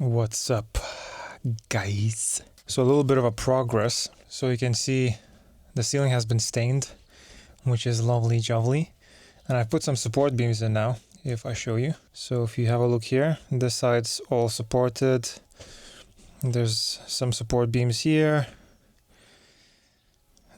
What's up, guys? So a little bit of a progress. So you can see the ceiling has been stained, which is lovely jovely. And I've put some support beams in now, if I show you. So if you have a look here, this side's all supported. There's some support beams here.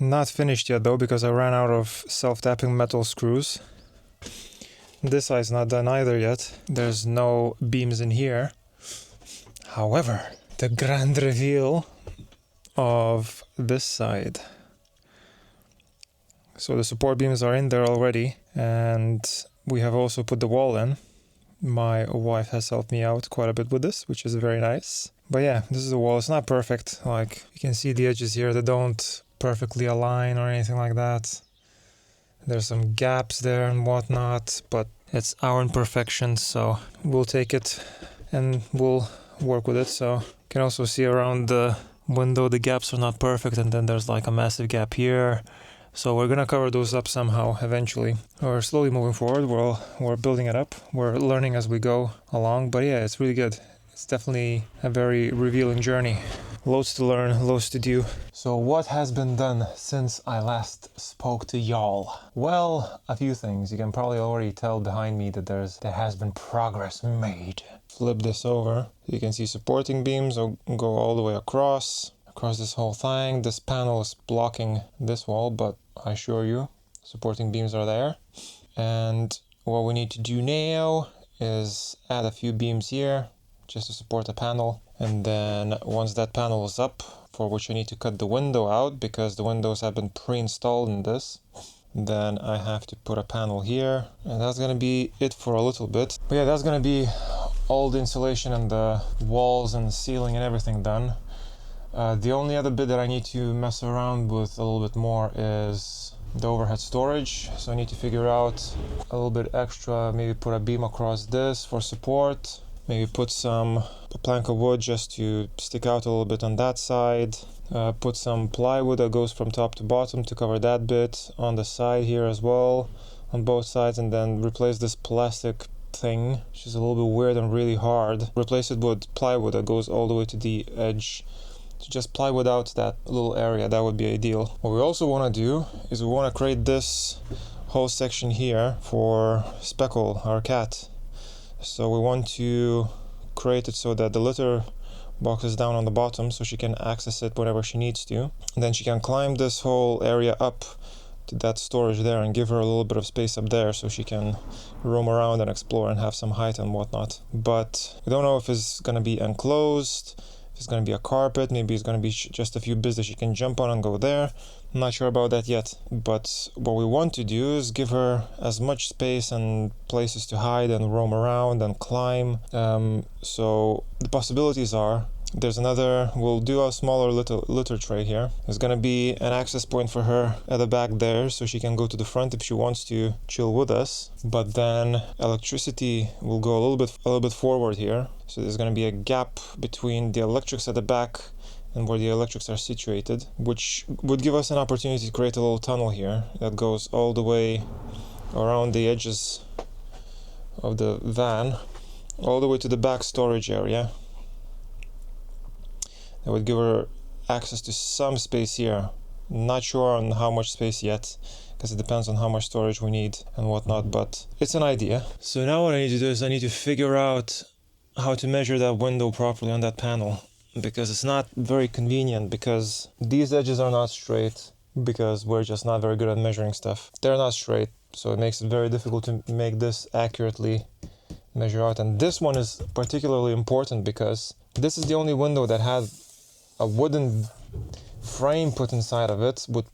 Not finished yet though, because I ran out of self-tapping metal screws. This side's not done either yet. There's no beams in here. However, the grand reveal of this side. So the support beams are in there already, and we have also put the wall in. My wife has helped me out quite a bit with this, which is very nice. But yeah, this is the wall. It's not perfect. Like, you can see the edges here. They don't perfectly align or anything like that. There's some gaps there and whatnot, but it's our imperfections, so we'll take it and we'll work with it. So you can also see around the window the gaps are not perfect, and then there's like a massive gap here. So we're gonna cover those up somehow eventually. We're slowly moving forward. We're building it up. We're learning as we go along, but yeah, it's really good. It's definitely a very revealing journey. Loads to learn, loads to do. So what has been done since I last spoke to y'all? Well, a few things. You can probably already tell behind me that there has been progress made. Flip this over. You can see supporting beams will go all the way across this whole thing. This panel is blocking this wall, but I assure you, supporting beams are there. And what we need to do now is add a few beams here just to support the panel. And then once that panel is up, for which I need to cut the window out because the windows have been pre-installed in this, then I have to put a panel here, and that's gonna be it for a little bit. But yeah, that's gonna be all the insulation and the walls and the ceiling and everything done. The only other bit that I need to mess around with a little bit more is the overhead storage. So I need to figure out a little bit extra, maybe put a beam across this for support, maybe put a plank of wood just to stick out a little bit on that side, put some plywood that goes from top to bottom to cover that bit on the side here as well, on both sides, and then replace this plastic thing, which is a little bit weird and really hard. Replace it with plywood that goes all the way to the edge. To just plywood out that little area, that would be ideal. What we also want to do is we want to create this whole section here for Speckle, our cat. So we want to create it so that the litter box is down on the bottom so she can access it whenever she needs to. And then she can climb this whole area up to that storage there and give her a little bit of space up there so she can roam around and explore and have some height and whatnot. But we don't know if it's going to be enclosed, if it's going to be a carpet, maybe it's going to be just a few bits that she can jump on and go there. I'm not sure about that yet, but what we want to do is give her as much space and places to hide and roam around and climb. So the possibilities are, we'll do a smaller litter tray here. There's going to be an access point for her at the back there so she can go to the front if she wants to chill with us. But then electricity will go a little bit forward here. So there's going to be a gap between the electrics at the back and where the electrics are situated, which would give us an opportunity to create a little tunnel here that goes all the way around the edges of the van, all the way to the back storage area. That would give her access to some space here. Not sure on how much space yet, because it depends on how much storage we need and whatnot, but it's an idea. So now what I need to do is I need to figure out how to measure that window properly on that panel, because it's not very convenient, because these edges are not straight, because we're just not very good at measuring stuff. They're not straight, so it makes it very difficult to make this accurately measure out. And this one is particularly important because this is the only window that has a wooden frame put inside of it, which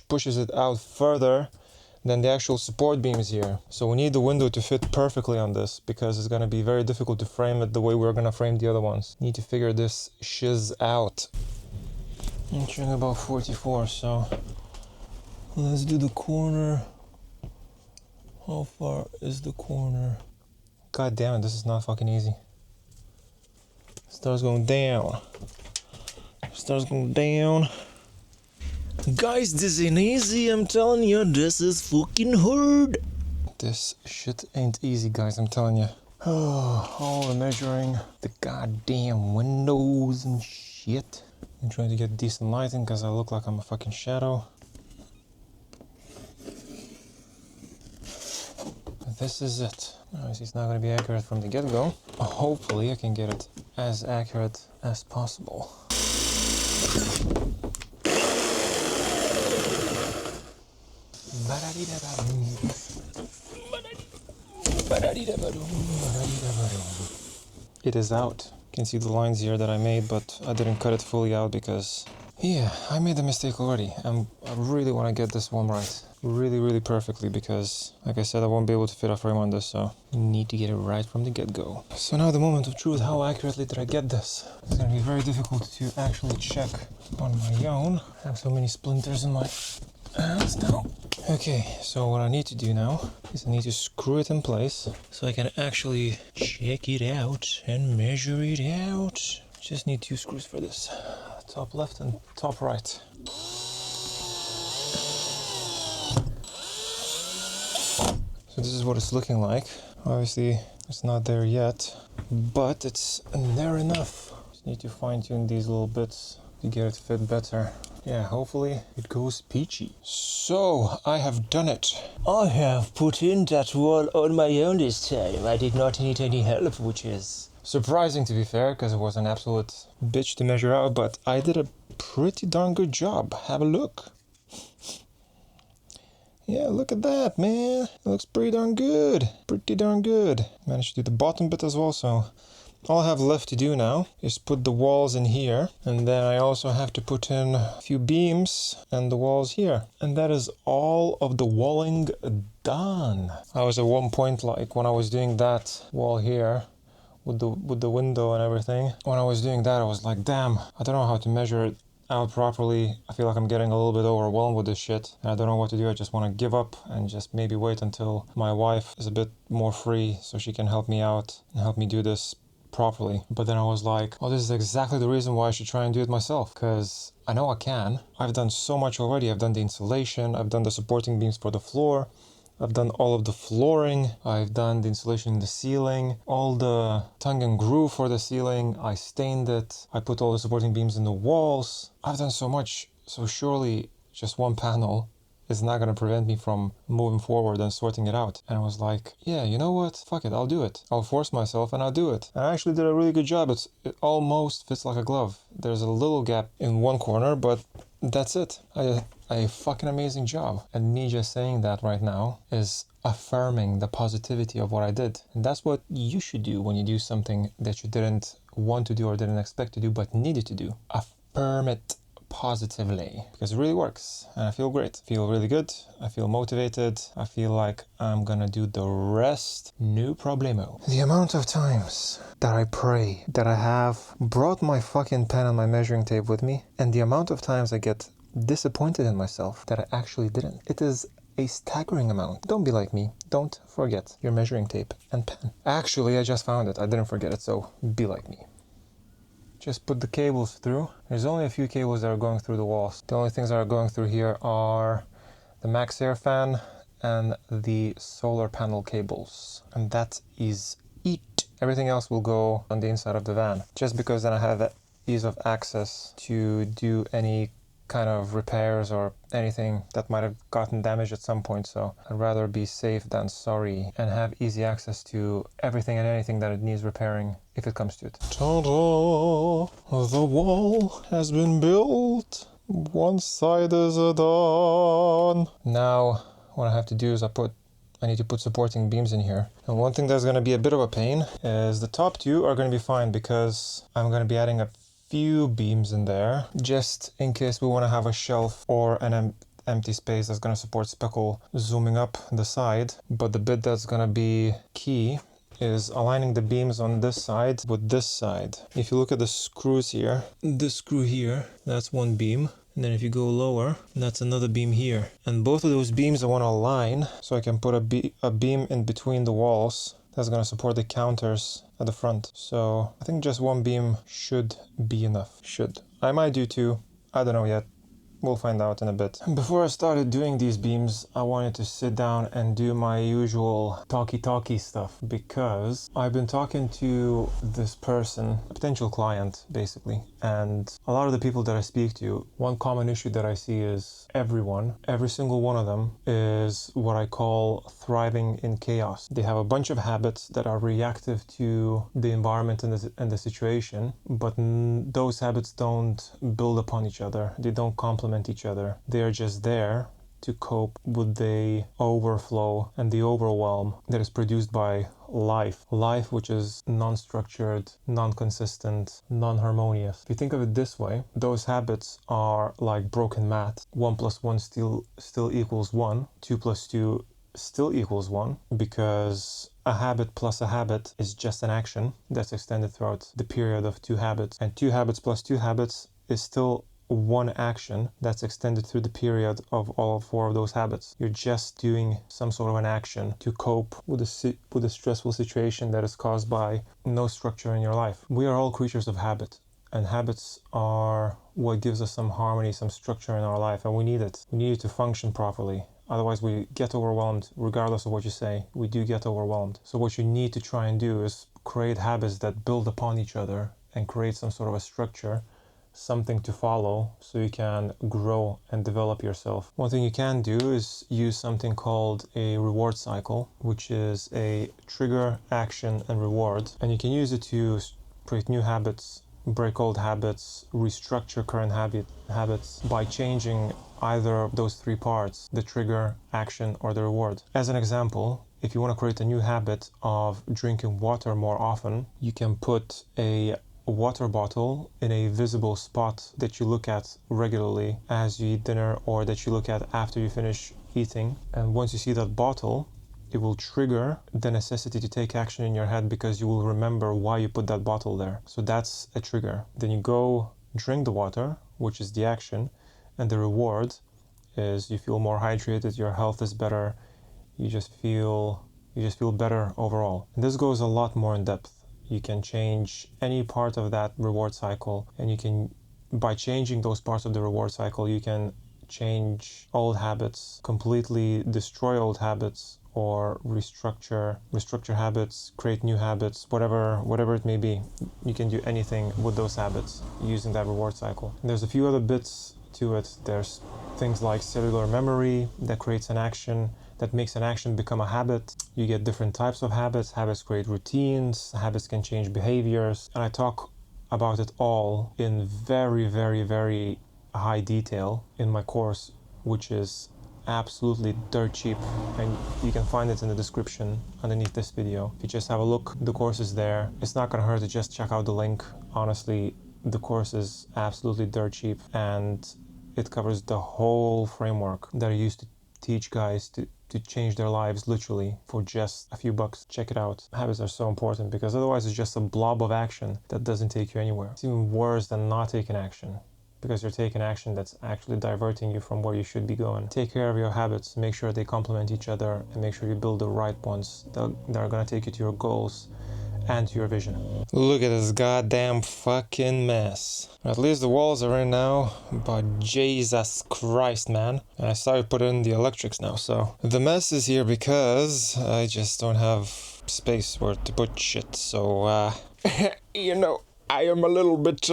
pushes it out further than the actual support beams here. So we need the window to fit perfectly on this, because it's going to be very difficult to frame it the way we're going to frame the other ones. Need to figure this shiz out. I'm showing about 44, so let's do the corner. How far is the corner? God damn it, this is not fucking easy. Starts going down. Guys, this ain't easy, I'm telling you, this is fucking hard. This shit ain't easy, guys, I'm telling you. Oh, all the measuring the goddamn windows and shit. I'm trying to get decent lighting because I look like I'm a fucking shadow. But this is it. Obviously it's not going to be accurate from the get-go. Hopefully I can get it as accurate as possible. It is out. You can see the lines here that I made, but I didn't cut it fully out because, yeah, I made a mistake already. I really want to get this one right. Really perfectly, because, like I said, I won't be able to fit a frame on this, so you need to get it right from the get-go. So now the moment of truth, how accurately did I get this? It's going to be very difficult to actually check on my own. I have so many splinters in my hands now. Okay, so what I need to do now is I need to screw it in place so I can actually check it out and measure it out. Just need 2 screws for this. Top left and top right. So this is what it's looking like. Obviously it's not there yet, but it's there enough. Just need to fine tune these little bits to get it fit better. Yeah, hopefully it goes peachy. So, I have done it. I have put in that wall on my own this time. I did not need any help, which is surprising to be fair, because it was an absolute bitch to measure out, but I did a pretty darn good job. Have a look. Yeah, look at that, man. It looks pretty darn good. Pretty darn good. Managed to do the bottom bit as well, so all I have left to do now is put the walls in here, and then I also have to put in a few beams and the walls here. And that is all of the walling done. I was at one point, like when I was doing that wall here with the window and everything, when I was doing that I was like, damn, I don't know how to measure it out properly. I feel like I'm getting a little bit overwhelmed with this shit and I don't know what to do. I just want to give up and just maybe wait until my wife is a bit more free so she can help me out and help me do this properly. But then I was like, oh, this is exactly the reason why I should try and do it myself, because I know I can. I've done so much already. I've done the insulation, I've done the supporting beams for the floor, I've done all of the flooring, I've done the insulation in the ceiling, all the tongue and groove for the ceiling, I stained it, I put all the supporting beams in the walls. I've done so much, so surely just one panel is not going to prevent me from moving forward and sorting it out. And I was like, yeah, you know what? Fuck it, I'll do it. I'll force myself and I'll do it. And I actually did a really good job. It almost fits like a glove. There's a little gap in one corner, but that's it. I did a fucking amazing job. And me just saying that right now is affirming the positivity of what I did. And that's what you should do when you do something that you didn't want to do or didn't expect to do, but needed to do. Affirm it positively, because it really works and I feel great. I feel really good. I feel motivated. I feel like I'm gonna do the rest no problemo. The amount of times that I pray that I have brought my fucking pen and my measuring tape with me, and the amount of times I get disappointed in myself that I actually didn't. It is a staggering amount. Don't be like me. Don't forget your measuring tape and pen. Actually, I just found it. I didn't forget it, so be like me. Just put the cables through. There's only a few cables that are going through the walls. The only things that are going through here are the max air fan and the solar panel cables. And that is it. Everything else will go on the inside of the van. Just because then I have that ease of access to do any kind of repairs or anything that might have gotten damaged at some point. So I'd rather be safe than sorry and have easy access to everything and anything that it needs repairing if it comes to it. Ta-da! The wall has been built. One side is done. Now what I have to do is I need to put supporting beams in here. And one thing that's going to be a bit of a pain is the top two are going to be fine because I'm going to be adding a few beams in there just in case we want to have a shelf or an empty space that's going to support speckle zooming up the side. But the bit that's going to be key is aligning the beams on this side with this side. If you look at the screws here, this screw here, that's one beam. And then if you go lower, that's another beam here. And both of those beams I want to align so I can put a beam in between the walls that's going to support the counters at the front. So I think just one beam should be enough. Should. I might do two. I don't know yet. We'll find out in a bit. Before I started doing these beams, I wanted to sit down and do my usual talky stuff, because I've been talking to this person, a potential client basically, and a lot of the people that I speak to, one common issue that I see is every single one of them is what I call thriving in chaos. They have a bunch of habits that are reactive to the environment and the situation, but those habits don't build upon each other. They don't complement each other. They are just there to cope with the overflow and the overwhelm that is produced by life which is non-structured, non-consistent, non-harmonious. If you think of it this way, those habits are like broken math. 1 plus 1 still equals 1. 2 plus 2 still equals 1, because a habit plus a habit is just an action that's extended throughout the period of 2 habits, and 2 habits plus 2 habits is still one action that's extended through the period of all 4 of those habits. You're just doing some sort of an action to cope with a stressful situation that is caused by no structure in your life. We are all creatures of habit, and habits are what gives us some harmony, some structure in our life, and we need it. We need it to function properly. Otherwise we get overwhelmed. Regardless of what you say, we do get overwhelmed. So what you need to try and do is create habits that build upon each other and create some sort of a structure, something to follow, so you can grow and develop yourself. One thing you can do is use something called a reward cycle, which is a trigger, action, and reward. And you can use it to create new habits, break old habits, restructure current habits by changing either of those 3 parts, the trigger, action, or the reward. As an example, if you want to create a new habit of drinking water more often, you can put a water bottle in a visible spot that you look at regularly as you eat dinner, or that you look at after you finish eating. And once you see that bottle, it will trigger the necessity to take action in your head, because you will remember why you put that bottle there. So that's a trigger. Then you go drink the water, which is the action, and the reward is you feel more hydrated, your health is better, you just feel better overall. And this goes a lot more in depth. You can change any part of that reward cycle, and you can, by changing those parts of the reward cycle, you can change old habits, completely destroy old habits, or restructure habits, create new habits, whatever it may be. You can do anything with those habits using that reward cycle. And there's a few other bits to it. There's things like cellular memory that creates an action, that makes an action become a habit. You get different types of habits. Habits create routines. Habits can change behaviors. And I talk about it all in very, very, very high detail in my course, which is absolutely dirt cheap, and you can find it in the description underneath this video. If you just have a look, the course is there. It's not gonna hurt to just check out the link. Honestly, the course is absolutely dirt cheap, and it covers the whole framework that I used to teach guys to change their lives literally for just a few bucks. Check it out. Habits are so important, because otherwise it's just a blob of action that doesn't take you anywhere. It's even worse than not taking action, because you're taking action that's actually diverting you from where you should be going. Take care of your habits, make sure they complement each other, and make sure you build the right ones that are gonna take you to your goals and to your vision. Look at this goddamn fucking mess. At least the walls are in now, but Jesus Christ, man. And I started putting in the electrics now, so the mess is here because I just don't have space where to put shit, so you know, I am a little bit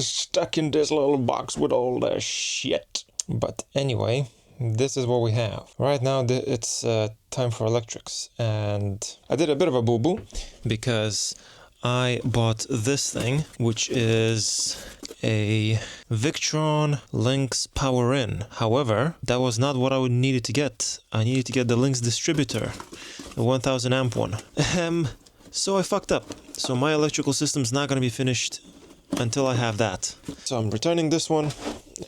stuck in this little box with all the shit. But anyway, this is what we have. Right now it's time for electrics, and I did a bit of a boo-boo because I bought this thing, which is a Victron Lynx Power In. However, that was not what I needed to get. I needed to get the Lynx distributor, the 1000 amp one. So I fucked up. So my electrical system's not going to be finished until I have that. So I'm returning this one,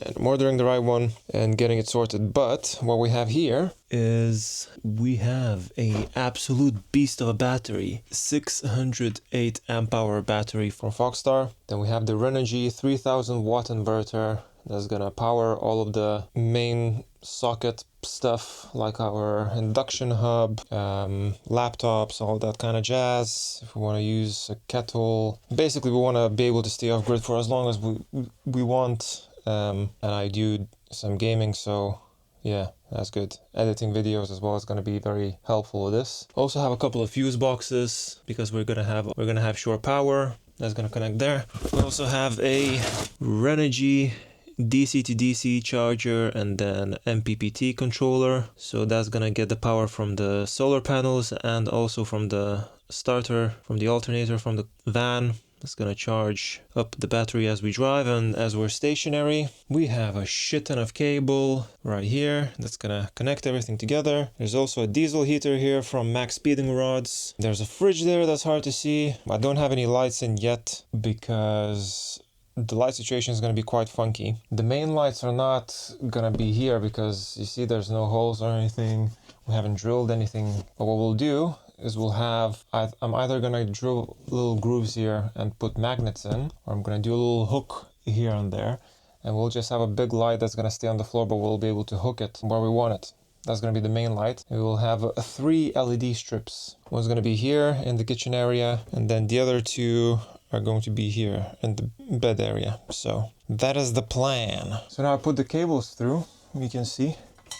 and I'm ordering the right one and getting it sorted. But what we have here is we have a absolute beast of a battery, 608 amp hour battery from Foxstar. Then we have the Renogy 3000 watt inverter that's gonna power all of the main socket stuff, like our induction hub, laptops, all that kind of jazz. If we want to use a kettle, basically we want to be able to stay off grid for as long as we want, and I do some gaming, so yeah, that's good. Editing videos as well is going to be very helpful with this. Also have a couple of fuse boxes because we're gonna have shore power that's gonna connect there. We also have a Renogy DC to DC charger and then MPPT controller. So that's gonna get the power from the solar panels and also from the starter, from the alternator, from the van. It's gonna charge up the battery as we drive and as we're stationary. We have a shit ton of cable right here that's gonna connect everything together. There's also a diesel heater here from Max Speeding Rods. There's a fridge there that's hard to see. I don't have any lights in yet because the light situation is going to be quite funky. The main lights are not going to be here because you see there's no holes or anything. We haven't drilled anything. But what we'll do is I'm either going to drill little grooves here and put magnets in, or I'm going to do a little hook here and there. And we'll just have a big light that's going to stay on the floor, but we'll be able to hook it where we want it. That's going to be the main light. We will have 3 LED strips. One's going to be here in the kitchen area, and then the other 2 are going to be here in the bed area. So that is the plan. So now I put the cables through, you can see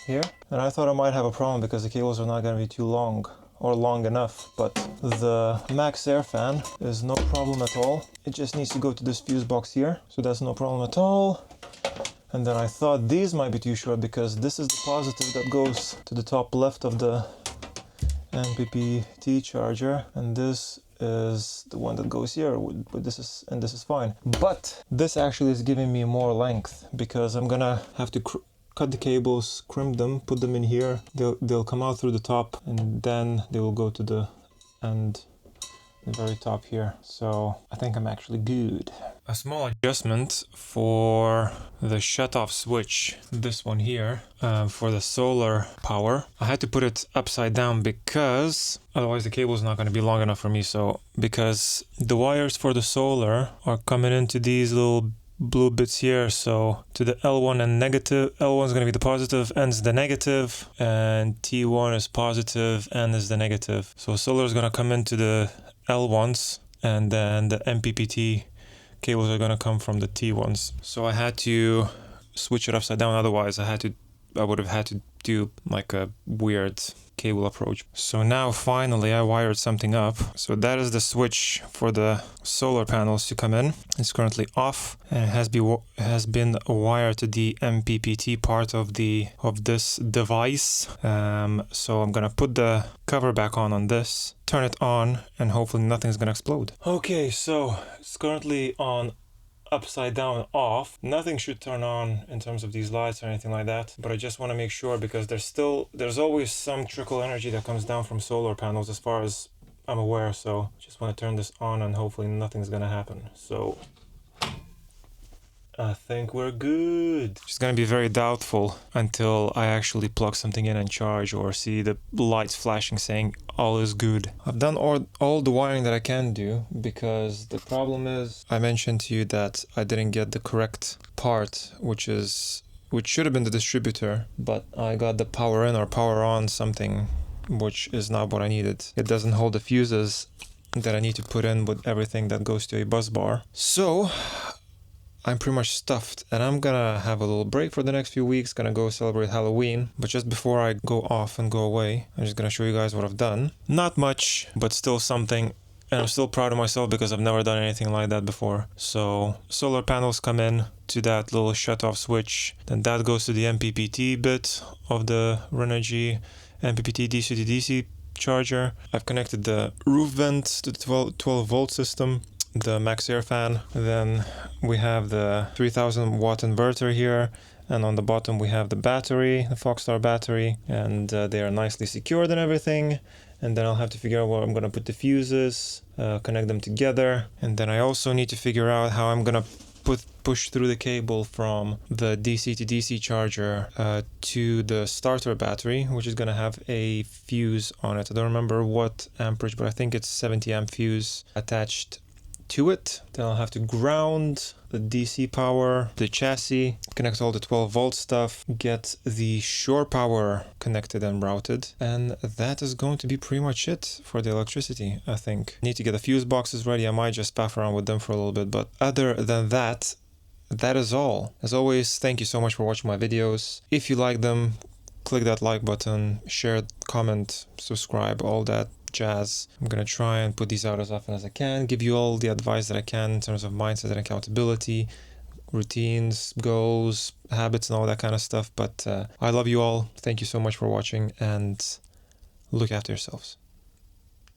here. And I thought I might have a problem because the cables are not going to be too long or long enough, but the Max Air fan is no problem at all. It just needs to go to this fuse box here. So that's no problem at all. And then I thought these might be too short because this is the positive that goes to the top left of the MPPT charger, and this is the one that goes here, but this is fine. But this actually is giving me more length because I'm gonna have to cut the cables, crimp them, put them in here. They'll come out through the top, and then they will go to the end, the very top here. So I think I'm actually good. A small adjustment for the shut-off switch, this one here, for the solar power. I had to put it upside down because otherwise the cable is not going to be long enough for me. So because the wires for the solar are coming into these little blue bits here, so to the L1 and negative, L1 is going to be the positive, N is the negative, and T1 is positive, N is the negative. So solar is going to come into the L1s, and then the MPPT cables are going to come from the T1s. So I had to switch it upside down, otherwise I would have had to do like a weird cable approach. So now finally I wired something up. So that is the switch for the solar panels to come in. It's currently off and it has been wired to the MPPT part of this device. So I'm gonna put the cover back on this, turn it on, and hopefully nothing's gonna explode. Okay, so it's currently on upside down off. Nothing should turn on in terms of these lights or anything like that, but I just want to make sure because there's always some trickle energy that comes down from solar panels as far as I'm aware. So just want to turn this on and hopefully nothing's gonna happen. So I think we're good. It's gonna be very doubtful until I actually plug something in and charge or see the lights flashing saying all is good. I've done all the wiring that I can do because the problem is I mentioned to you that I didn't get the correct part, which should have been the distributor, but I got the power in or power on something which is not what I needed. It doesn't hold the fuses that I need to put in with everything that goes to a bus bar. So I'm pretty much stuffed and I'm gonna have a little break for the next few weeks, gonna go celebrate Halloween. But just before I go off and go away, I'm just gonna show you guys what I've done. Not much, but still something. And I'm still proud of myself because I've never done anything like that before. So solar panels come in to that little shut-off switch. Then that goes to the MPPT bit of the Renogy MPPT DC to DC charger. I've connected the roof vent to the 12 volt system, the Max Air fan. Then we have the 3000 watt inverter here, and on the bottom we have the battery, the Foxstar battery, and they are nicely secured and everything. And then I'll have to figure out where I'm gonna put the fuses, connect them together, and then I also need to figure out how I'm gonna push through the cable from the DC to DC charger to the starter battery, which is gonna have a fuse on it. I don't remember what amperage, but I think it's 70 amp fuse attached to it. Then I'll have to ground the DC power, the chassis, connect all the 12 volt stuff, get the shore power connected and routed, and that is going to be pretty much it for the electricity, I think. Need to get the fuse boxes ready. I might just faff around with them for a little bit, but other than that, that is all. As always, thank you so much for watching my videos. If you like them, click that like button, share, comment, subscribe, all that jazz. I'm gonna try and put these out as often as I can, give you all the advice that I can in terms of mindset and accountability, routines, goals, habits, and all that kind of stuff. But I love you all. Thank you so much for watching, and look after yourselves.